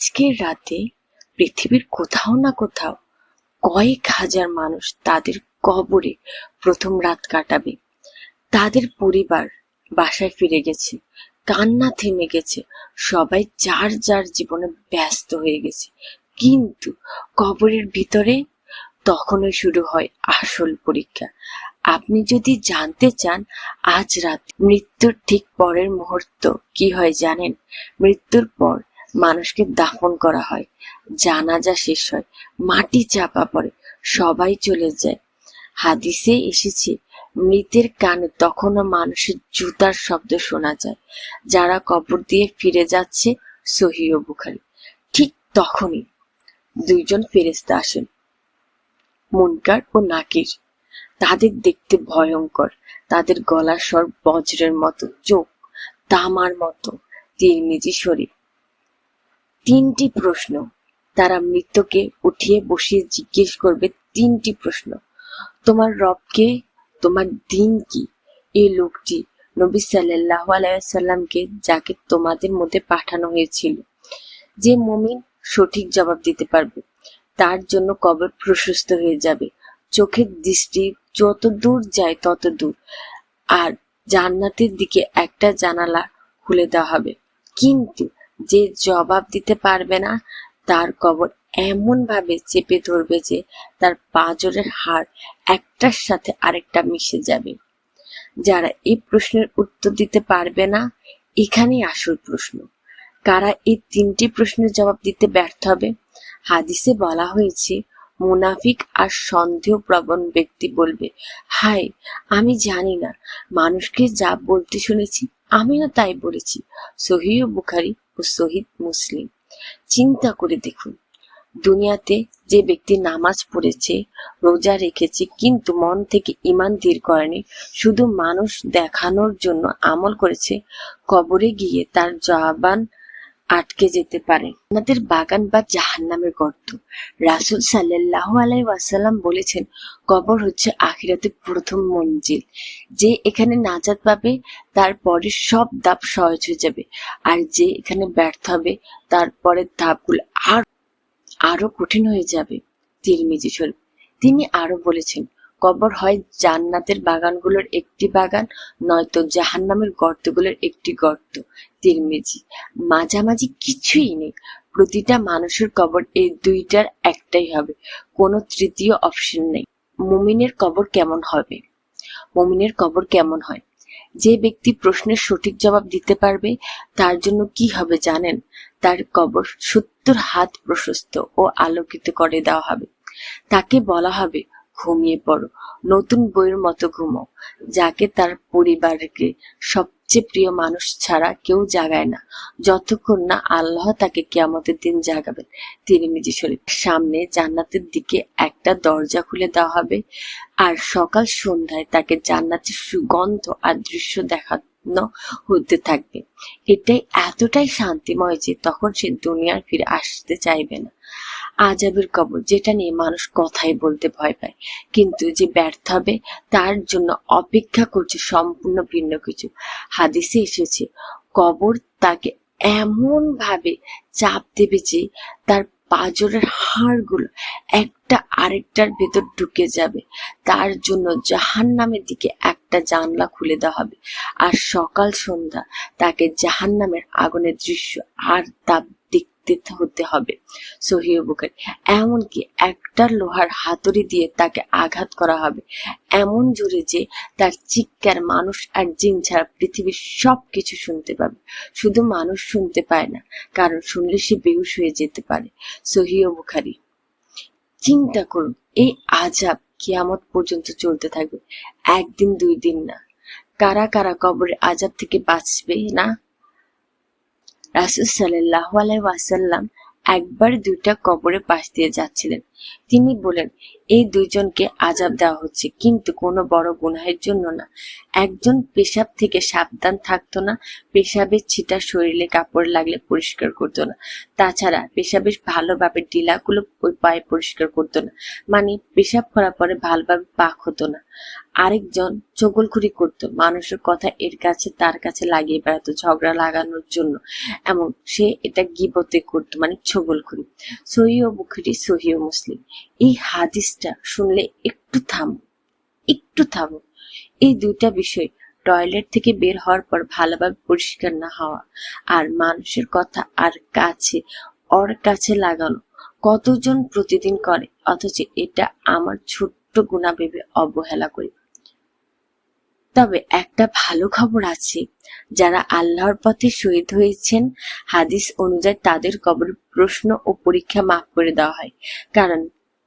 আজকের রাতে পৃথিবীর কোথাও না কোথাও কয়েক হাজার মানুষ তাদের কবরে প্রথম রাত কাটাবে। তাদের পরিবার বাসায় ফিরে গেছে, কান্না থেমে গেছে, সবাই যার যার জীবনে ব্যস্ত হয়ে গেছে। কিন্তু কবরের ভিতরে তখনই শুরু হয় আসল পরীক্ষা। আপনি যদি জানতে চান আজ রাত মৃত্যুর ঠিক পরের মুহূর্ত কি হয় জানেন? মৃত্যুর পর মানুষকে দাফন করা হয়, জানাজা শেষ হয়, মাটি চাপা পড়ে, সবাই চলে যায়। হাদিসে এসেছে মৃতের কানে তখনও মানুষের জুতার শব্দ শোনা যায় যারা কবর দিয়ে ফিরে যাচ্ছে। সহিহ বুখারী। ঠিক তখনই দুইজন ফেরেশতা আসেন, মুনকার ও নাকির। তাদের দেখতে ভয়ঙ্কর, তাদের গলার স্বর বজ্রের মতো, চোখ তামার মতো, তিরমিজি শরীফ। তিনটি প্রশ্ন তারা মৃত্যুকে উঠিয়ে বসিয়ে জিজ্ঞেস করবে। তিনটি প্রশ্ন: তোমার রব কে? তোমার দিন কি? এই লোকটি নবী সাল্লাল্লাহু আলাইহি ওয়াসাল্লামকে যাকে তোমাদের মধ্যে পাঠানো হয়েছিল। যে মুমিন সঠিক জবাব দিতে পারবে তার জন্য কবর প্রশস্ত হয়ে যাবে, চোখের দৃষ্টি যত দূর যায় তত দূর, আর জান্নাতের দিকে একটা জানালা খুলে দেওয়া হবে। কিন্তু যে জবাব দিতে পারবে না তার কবর এমন ভাবে চেপে ধরবে যে তার পাঁজরের হাড় একটার সাথে আরেকটা মিশে যাবে। যারা এই প্রশ্নের উত্তর দিতে পারবে না, এখানেই আসল প্রশ্ন, কারা এই তিনটি প্রশ্নের জবাব দিতে ব্যর্থ হবে? হাদিসে বলা হয়েছে মুনাফিক আর সন্দেহপ্রবণ ব্যক্তি বলবে, হায়, আমি জানি না, মানুষকে যা বলতে শুনেছি আমিও তাই বলেছি। সহিহ বুখারী ও সহিহ মুসলিম। চিন্তা করে দেখুন, দুনিয়াতে যে ব্যক্তি নামাজ পড়েছে, রোজা রেখেছে, কিন্তু মন থেকে ঈমান দৃঢ় করেনি, শুধু মানুষ দেখানোর জন্য আমল করেছে, কবরে গিয়ে তার জবান আটকে যেতে পারে। আমাদের বাগান বা জাহান্নামের গর্ত। রাসূল সাল্লাল্লাহু আলাইহি ওয়াসাল্লাম বলেছেন, কবর হচ্ছে আখিরাতের প্রথম মঞ্জিল। যে এখানে নাজাত পাবে তার পরের সব ধাপ সহজ হয়ে যাবে, আর যে এখানে ব্যর্থ হবে তার পরের ধাপগুলো আরো কঠিন হয়ে যাবে। তিরমিজি শরীফ। তিনি আরো বলেছেন, কবর হয় জান্নাতের বাগানগুলোর একটি বাগান, নয়তো জাহান্নামের গর্তগুলোর একটি গর্ত। তিরমিজি। মাঝামাঝি কিছুই নেই। প্রতিটা মানুষের কবর এই দুইটার একটাই হবে, কোনো তৃতীয় অপশন নেই। মুমিনের কবর কেমন হবে? মুমিনের কবর কেমন হয়? যে ব্যক্তি প্রশ্নের সঠিক জবাব দিতে পারবে তার জন্য কি হবে জানেন? তার কবর 70 হাত প্রশস্ত ও আলোকিত করে দেওয়া হবে। তাকে বলা হবে, ঘুমিয়ে পড়ো, নতুন বইয়ের মতো ঘুমাও। যাকে তার পরিবারকে সবচেয়ে প্রিয় মানুষ ছাড়া কেউ জাগায় না, যতক্ষণ না আল্লাহ তাকে কিয়ামতের দিন জাগাবেন। তিরমিজি শরীফ। সামনে জান্নাতের দিকে একটা দরজা খুলে দেওয়া হবে, আর সকাল সন্ধ্যায় তাকে জান্নাতের সুগন্ধ আর দৃশ্য দেখানো হতে থাকবে। এটাই এতটাই শান্তিময় যে তখন সে দুনিয়ার ফিরে আসতে চাইবে না। আযাবের কবর, যেটা নিয়ে মানুষ কথাই বলতে ভয় পায়, কিন্তু যে ব্যর্থ হবে তার জন্য অপেক্ষা করছে সম্পূর্ণ ভিন্ন কিছু। হাদিসে এসেছে, কবর তাকে এমন ভাবে চাপ দেবে যে তার পাঁজরের হাড়গুলো একটা আরেকটার ভেতর ঢুকে যাবে। তার জন্য জাহান্নামের দিকে একটা জানলা খুলে দেওয়া হবে, আর সকাল সন্ধ্যা তাকে জাহান্নামের আগুনের দৃশ্য আর তাপ দেখতে হতে হবে। সহিহ বুখারী। এমনকি একটা লোহার হাতুড়ি দিয়ে তাকে আঘাত করা হবে এমন জোরে যে তার চিৎকার মানুষ আর জিন ছাড়া পৃথিবীর সবকিছু শুনতে পাবে। শুধু মানুষ শুনতে পায় না, কারণ শুনলে সে বেহুশ হয়ে যেতে পারে। সহিহ বুখারী। চিন্তা করুন, এই আযাব কিয়ামত পর্যন্ত চলতে থাকবে, একদিন দুই দিন না। কারা কারা কবরের আযাব থেকে বাঁচবে না? রাসূল সাল্লাল্লাহু আলাইহি ওয়াসাল্লাম একবার দুইটা কবরের পাশ দিয়ে যাচ্ছিলেন। তিনি বলেন, এই দুইজনকে আযাব দেওয়া হচ্ছে, কিন্তু কোনো বড় গুনাহের জন্য না। একজন পেশাব থেকে সাবধান থাকতো না, পেশাবের ছিটা শরীরে কাপড় লাগলে পরিষ্কার করতো না, তাছাড়া পেশাবের ভালোভাবে ডিলাগুলো ওই পায়ে পরিষ্কার করতো না, মানে পেশাব করার পরে ভালোভাবে পাক হতো না। আরেকজন চগলখড়ি করতো, মানুষের কথা এর কাছে তার কাছে লাগিয়ে বেড়াতো ঝগড়া লাগানোর জন্য। এমন সে এটা গীবতে করতো, মানে চগলখড়ি। সহিহ বুখারী, সহিহ মুসলিম। এই হাদিসটা শুনলে একটু থামো। এই দুইটা বিষয়, টয়লেট থেকে বের হওয়ার পর ভালোভাবে পরিষ্কার না হওয়া আর মানুষের কথা ওর কাছে লাগানো, কতজন প্রতিদিন করে, অথচ এটা আমার ছোট্ট গুনাহ ভেবে অবহেলা করি। তবে একটা ভালো খবর আছে, যারা আল্লাহর পথে শহীদ হয়েছেন, হাদিস অনুযায়ী তাদের কবরের প্রশ্ন ও পরীক্ষা মাফ করে দেওয়া হয়, কারণ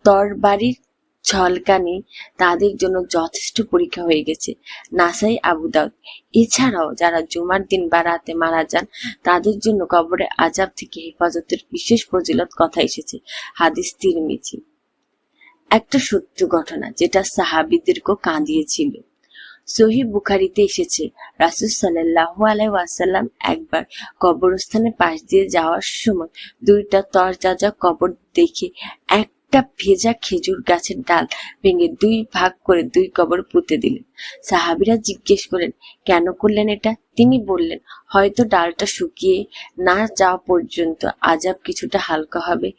তরবারির ঝলকানি তাদের জন্য যথেষ্ট পরীক্ষা হয়ে গেছে। নাসাই, আবু দাউদ। এছাড়াও যারা জুমার দিন বা রাতে মারা যান, তাদের জন্য কবরের আযাব থেকে হেফাজতের বিশেষ ফজিলত কথা এসেছে। হাদিস তিরমিজি। একটা সত্য ঘটনা যেটা সাহাবীদেরকেও কাঁদিয়েছিল। সহিহ বুখারীতে এসেছে, রাসূল সাল্লাল্লাহু আলাইহি ওয়াসাল্লাম একবার কবরস্থানের পাশ দিয়ে যাওয়ার সময় দুইটা তরতাজা কবর দেখে একটা ভেজা খেজুর গাছের ডাল ভেঙে দুই ভাগ করে দুই কবর পুঁতে দিলেন। সাহাবীরা জিজ্ঞেস করলেন, কেন করলেন এটা? তিনি বললেন, হয়তো ডালটা শুকিয়ে না যাওয়া পর্যন্ত আযাব কিছুটা হালকা হবে।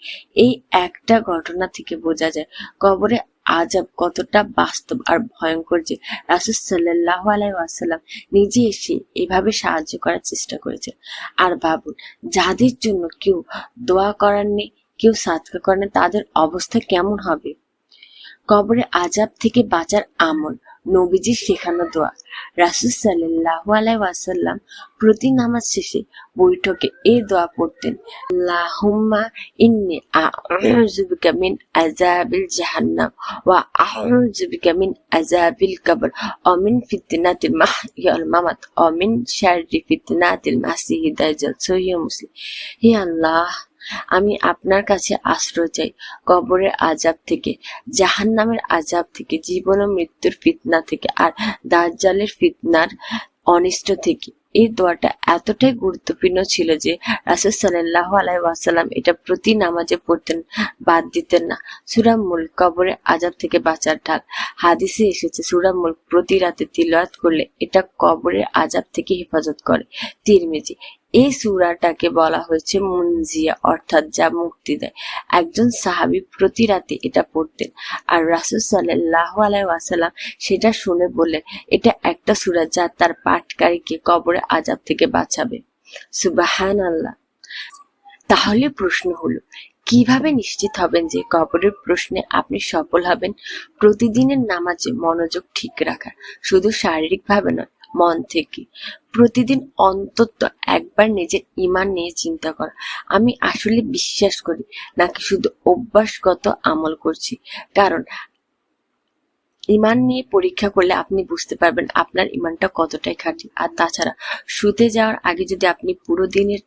এই একটা ঘটনা থেকে বোঝা যায় কবরে আযাব কতটা বাস্তব আর ভয়ঙ্কর যে রাসূল সাল্লাল্লাহু আলাইহি ওয়াসাল্লাম নিজে এসে এভাবে সাহায্য করার চেষ্টা করেছেন। আর ভাবুন, যাদের জন্য কেউ দোয়া করার নেই, কেউ সাদকা করেন না, তাদের অবস্থা কেমন হবে? কবরে আযাব থেকে বাঁচার আমল, নবীজির শেখানো দোয়া। রাসূল সাল্লাল্লাহু আলাইহি ওয়াসাল্লাম প্রতি নামাজ শেষে বৈঠকে এই দোয়া পড়তেন, আল্লাহুম্মা ইন্নী আউযু বিকা মিন আযাবিল জাহান্নাম ওয়া আউযু বিকা মিন আযাবিল কবর ওয়া মিন ফিতনাতিল মাহইয়া ওয়াল মামাত ওয়া মিন শাররি ফিতনাতিল মাসিহিদ দাজ্জাল। সহিহ মুসলিম। হে আল্লাহ, আমি আপনার কাছে আশ্রয় চাই কবরের আযাব থেকে, জাহান্নামের আযাব থেকে, জীবন ও মৃত্যুর ফিতনা থেকে, আর দাজ্জালের ফিতনার অনিষ্ট থেকে। এই দোয়াটা এতটাই গুরুত্বপূর্ণ ছিল যে রাসূল সাল্লাল্লাহু আলাইহি ওয়াসাল্লাম এটা প্রতি নামাজে পড়তেন, বাদ দিতেন না। সূরা মুলক কবরের আযাব থেকে বাঁচার ঢাল। হাদিসে এসেছে, সূরা মুলক প্রতি রাতে তিলাওয়াত করলে এটা কবরের আযাব থেকে হেফাজত করে। তিরমিজি। এই সূরাটাকে বলা হয়েছে মুনজিয়া, অর্থাৎ যা মুক্তি দেয়। একজন সাহাবী প্রতি রাতে এটা পড়তেন, আর রাসূল সাল্লাল্লাহু আলাইহি ওয়াসাল্লাম সেটা শুনে বললেন, এটা একটা সূরা যা তার পাঠকারীকে কবরের আযাব থেকে বাঁচাবে। সুবহানাল্লাহ। তাহলে প্রশ্ন হলো, কিভাবে নিশ্চিত হবেন যে কবরের প্রশ্নে আপনি সফল হবেন? প্রতিদিনের নামাজে মনোযোগ ঠিক রাখা, শুধু শারীরিকভাবে নয়, মন থেকে। প্রতিদিন অন্তত একবার নিজের ঈমান নিয়ে চিন্তা করা, আমি আসলে বিশ্বাস করি নাকি শুধু অভ্যাসগত আমল করছি। কারণ ঈমান নিয়ে পরীক্ষা করলে আপনি বুঝতে পারবেন আপনার ঈমানটা কতটাই খাঁটি। আর তাছাড়া শুতে যাওয়ার আগে যদি আপনি পুরো দিনের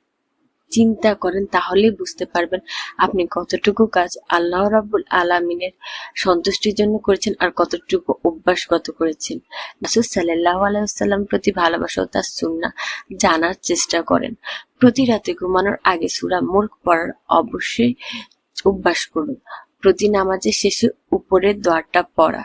চিন্তা করেন, তাহলেই বুঝতে পারবেন আপনি কতটুকু কাজ আল্লাহ রাব্বুল আলামিনের সন্তুষ্টির জন্য করেছেন আর কতটুকু অভ্যাসগত করেছেন। রাসূল সাল্লাল্লাহু আলাইহি ওয়াসাল্লাম প্রতি ভালোবাসা ও তার সুন্নাহ জানার চেষ্টা করেন। প্রতি রাতে ঘুমানোর আগে সূরা মুলক পড়ার অবশ্যই অভ্যাস করুন। প্রতি নামাজের শেষে উপরের দোয়াটা পড়া।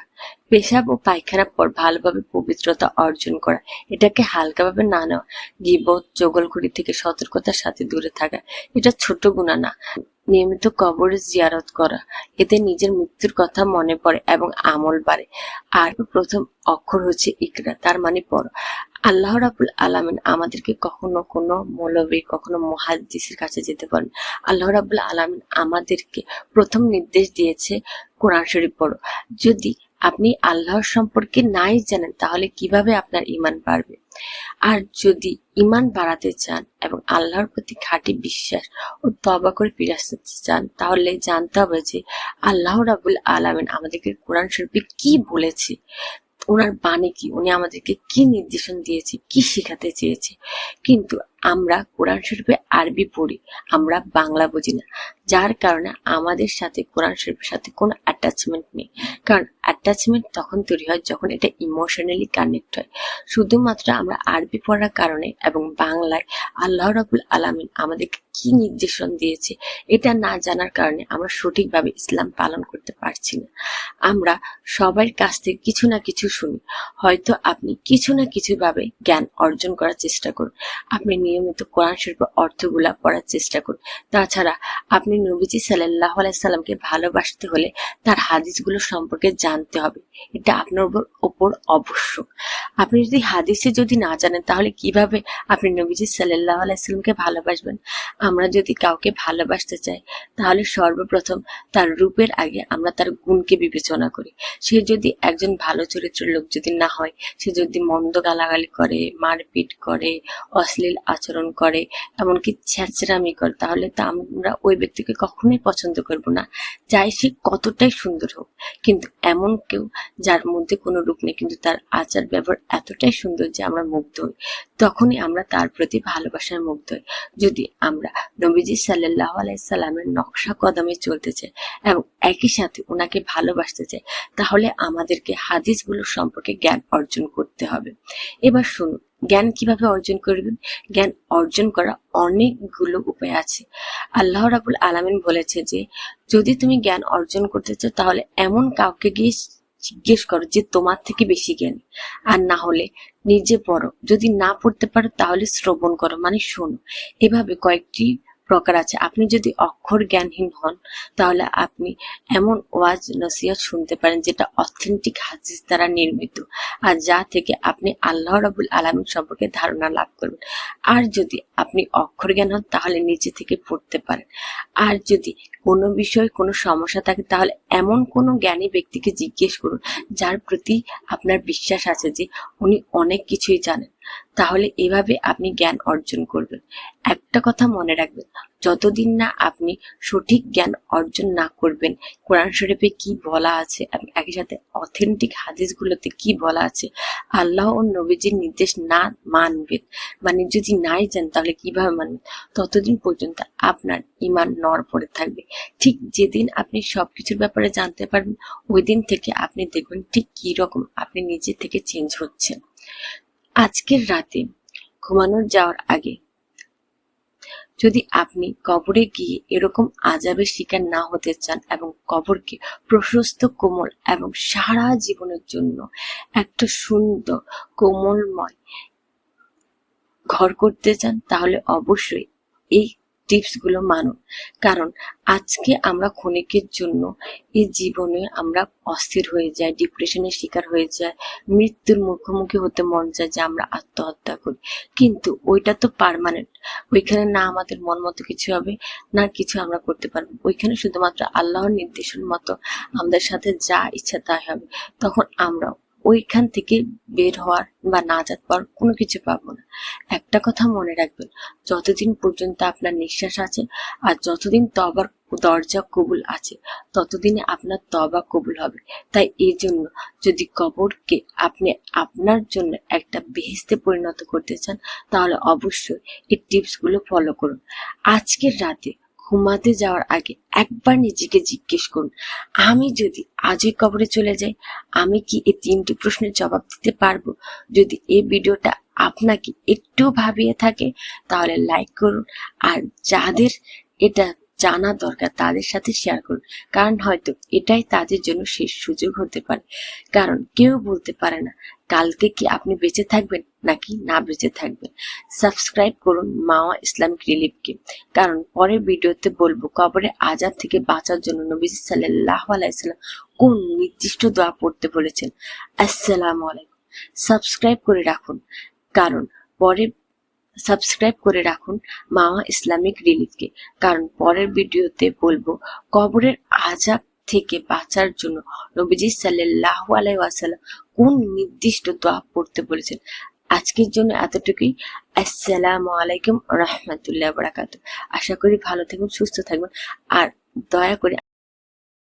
পেশাব ও পায়খানার পর ভালোভাবে পবিত্রতা অর্জন করা, এটাকে হালকাভাবে না নেওয়া। গীবত, চগলখড়ি থেকে সতর্কতার সাথে দূরে থাকা, এটা ছোট গুনাহ না। নিয়মিত কবরে জিয়ারত করা, এতে নিজের মৃত্যুর কথা মনে পড়ে এবং আমল বাড়ে। আর প্রথম অক্ষর হচ্ছে ইকরা, তার মানে পড়ো। আল্লাহ রাব্বুল আলামিন আমাদেরকে কখনো কোনো মৌলবী, কখনো মুহাদ্দিসের কাছে যেতে বলেন। আল্লাহ রাব্বুল আলামিন আমাদেরকে প্রথম নির্দেশ দিয়েছে, কোরআন শরীফ পড়ো। যদি আপনি আল্লাহর সম্পর্কে নাই জানেন, তাহলে কিভাবে আপনার ঈমান বাড়বে? আর যদি ঈমান বাড়াতে চান এবং আল্লাহর প্রতি খাঁটি বিশ্বাস ও তওবা করে ফিরে আসতে চান, তাহলে জানতে হবে যে আল্লাহ রাব্বুল আলামিন আমাদেরকে কোরআন শরীফে কি বলেছে, ওনার বাণী কি, উনি আমাদেরকে কি নির্দেশন দিয়েছে, কি শেখাতে চেয়েছে। কিন্তু আমরা কোরআন শরীফে আরবি পড়ি, আমরা বাংলা বুঝি না, যার কারণে আমাদের সাথে কোরআন শরীফের সাথে কোনো অ্যাটাচমেন্ট নেই। কারণ অ্যাটাচমেন্ট তখন তৈরি হয় যখন এটা ইমোশনালি কানেক্ট হয়। শুধুমাত্র আমরা আরবি পড়ার কারণে এবং বাংলায় আল্লাহ রাব্বুল আলামিন আমাদেরকে কি নির্দেশন দিয়েছে এটা না জানার কারণে আমরা সঠিকভাবে ইসলাম পালন করতে পারছি না। আমরা সবার কাছ থেকে কিছু না কিছু শুনি, হয়তো আপনি কিছু না কিছু ভাবে জ্ঞান অর্জন করার চেষ্টা করুন, আপনি নিয়মিত কোরআন শরীফের অর্থগুলা পড়ার চেষ্টা করুন। তাছাড়া আপনি নবীজি সাল্লাল্লাহু আলাইহি সাল্লামকে ভালোবাসতে হলে তার হাদিসগুলো সম্পর্কে জানতে হবে, এটা আপনার উপর অবশ্যক। আপনি যদি হাদিসে যদি না জানেন তাহলে কিভাবে আপনি নবীজি সাল্লাল্লাহু আলাইহি সাল্লামকে ভালোবাসবেন? আমরা যদি কাউকে ভালোবাসতে চাই তাহলে সর্বপ্রথম তার রূপের আগে আমরা তার গুণকে বিবেচনা করি। সে যদি একজন ভালো চরিত্রের লোক যদি না হয়, সে যদি মন্দ গালাগালি করে, মারপিট করে, অশ্লীল আচরণ করে, এমনকি ছ্যাঁচড়ামি করে, তাহলে তো আমরা ওই ব্যক্তিকে কখনোই পছন্দ করব না, চাই সে কতটাই সুন্দর হোক। কিন্তু এমন কেউ যার মধ্যে কোনো রূপ নেই কিন্তু তার আচার ব্যবহার এতটাই সুন্দর যে আমরা মুগ্ধ হই, তখনই আমরা তার প্রতি ভালোবাসায় মুগ্ধ হই। যদি আমরা নবীজি সাল্লাল্লাহু আলাইহি সাল্লামের নকশা কদমে চলতে চাই এবং একই সাথে ওনাকে ভালোবাসতে চাই, তাহলে আমাদেরকে হাদিসগুলো সম্পর্কে জ্ঞান অর্জন করতে হবে। এবার শুনুন, জ্ঞান কিভাবে অর্জন করবেন? জ্ঞান অর্জন করা অনেকগুলো উপায় আছে। আল্লাহ রাব্বুল আলামিন বলেছে যে যদি তুমি জ্ঞান অর্জন করতে চাও তাহলে এমন কাউকে গিয়ে জিজ্ঞেস করো যে তোমার থেকে বেশি জ্ঞানী, আর না হলে নিজে পড়ো, যদি না পড়তে পারো তাহলে শ্রবণ করো, মানে শোনো। এভাবে কয়েকটি প্রকার আছে। আপনি যদি অক্ষর জ্ঞানহীন হন তাহলে আপনি এমন ওয়াজ নসিহত শুনতে পারেন যেটা অথেন্টিক হাদিস দ্বারা নির্মিত, আর যা থেকে আপনি আল্লাহ রাব্বুল আলামিন সম্পর্কে ধারণা লাভ করবেন। আর যদি আপনি অক্ষর জ্ঞান হন তাহলে নিচে থেকে পড়তে পারেন। আর যদি কোনো বিষয়ে কোনো সমস্যা থাকে তাহলে এমন কোনো জ্ঞানী ব্যক্তিকে জিজ্ঞেস করুন যার প্রতি আপনার বিশ্বাস আছে যে উনি অনেক কিছুই জানেন। তাহলে এভাবে আপনি জ্ঞান অর্জন করবেন। একটা কথা মনে রাখবেন, যতদিন না আপনি সঠিক জ্ঞান অর্জন না করবেন কোরআন শরীফে কি বলা আছে এবং একই সাথে অথেন্টিক হাদিসগুলোতে কি বলা আছে, আল্লাহ ও নবীজির নির্দেশ না মানবেন, মানে যদি নাই জান তাহলে কিভাবে মানবেন, ততদিন পর্যন্ত আপনার ঈমান নড় পড়ে থাকবে। ঠিক যেদিন আপনি সবকিছুর ব্যাপারে জানতে পারবেন ওই দিন থেকে আপনি দেখবেন ঠিক কি রকম আপনি নিজে থেকে চেঞ্জ হচ্ছেন। আজকের রাতে ঘুমানোর যাওয়ার আগে যদি আপনি কবরে গিয়ে এরকম আযাবের শিকার না হতে চান এবং কবরকে প্রশস্ত, কোমল এবং সারা জীবনের জন্য একটা সুন্দর কোমলময় ঘর করতে চান, তাহলে অবশ্যই এই টিপস গুলো মানুন। কারণ আজকে আমরা ক্ষণিকের জন্য এই জীবনে আমরা অস্থির হয়ে যাই, ডিপ্রেশনের শিকার হয়ে যায়, মৃত্যুর মুখোমুখি হতে মন চায় যে আমরা আত্মহত্যা করি, কিন্তু ওইটা তো পার্মানেন্ট। ওইখানে না আমাদের মন মতো কিছু হবে, না কিছু আমরা করতে পারবো। ওইখানে শুধুমাত্র আল্লাহর নির্দেশন মতো আমাদের সাথে যা ইচ্ছা তাই হবে। তখন আমরা ওইখান থেকে বের হওয়ার বা নাজাত পাওয়ার কোনো কিছু পাবো না। একটা কথা মনে রাখবেন, যতদিন পর্যন্ত আপনার নিঃশ্বাস আছে আর যতদিন তওবার দরজা কবুল আছে ততদিনে আপনার তওবা কবুল হবে। তাই এই জন্য যদি কবরকে আপনি আপনার জন্য একটা বেহেশতে পরিণত করতে চান তাহলে অবশ্যই এই টিপস গুলো ফলো করুন। আজকের রাতে ঘুমাতে যাওয়ার আগে একবার নিজেকে জিজ্ঞেস করুন, আমি যদি আজই কবরে চলে যাই আমি কি এই 3টি প্রশ্নের জবাব দিতে পারবো? যদি এই ভিডিওটা আপনাকে একটু ভাবিয়ে থাকে তাহলে লাইক করুন, আর যাদের এটা জানা দরকার তাদের সাথে শেয়ার করুন, কারণ হয়তো এটাই তাদের জন্য শেষ সুযোগ হতে পারে। কারণ কেউ বলতে পারে না কালকে কি আপনি বেঁচে থাকবেন নাকি না বেঁচে থাকবেন। সাবস্ক্রাইব করুন মাওয়া ইসলামিক রিলিফকে, কারণ পরের ভিডিওতে বলবো কবরে আযাব থেকে বাঁচার জন্য নবীজি সাল্লাল্লাহু আলাইহি সাল্লাম কোন নির্দিষ্ট দোয়া পড়তে বলেছেন। আসসালামু আলাইকুম। সাবস্ক্রাইব করে রাখুন, কারণ পরে সাবস্ক্রাইব করে রাখুন মাওয়া ইসলামিক রিলিফকে, কারণ পরের ভিডিওতে বলবো কবরের আযাব থেকে বাঁচার জন্য নবীজি সাল্লাল্লাহু আলাইহি ওয়াসাল্লাম কোন নির্দিষ্ট দোয়া পড়তে বলেছেন। আজকের জন্য এতটুকুই। আসসালামু আলাইকুম রাহমাতুল্লাহি ওয়া বারাকাতুহু। আশা করি ভালো থাকবেন, সুস্থ থাকবেন, আর দয়া করে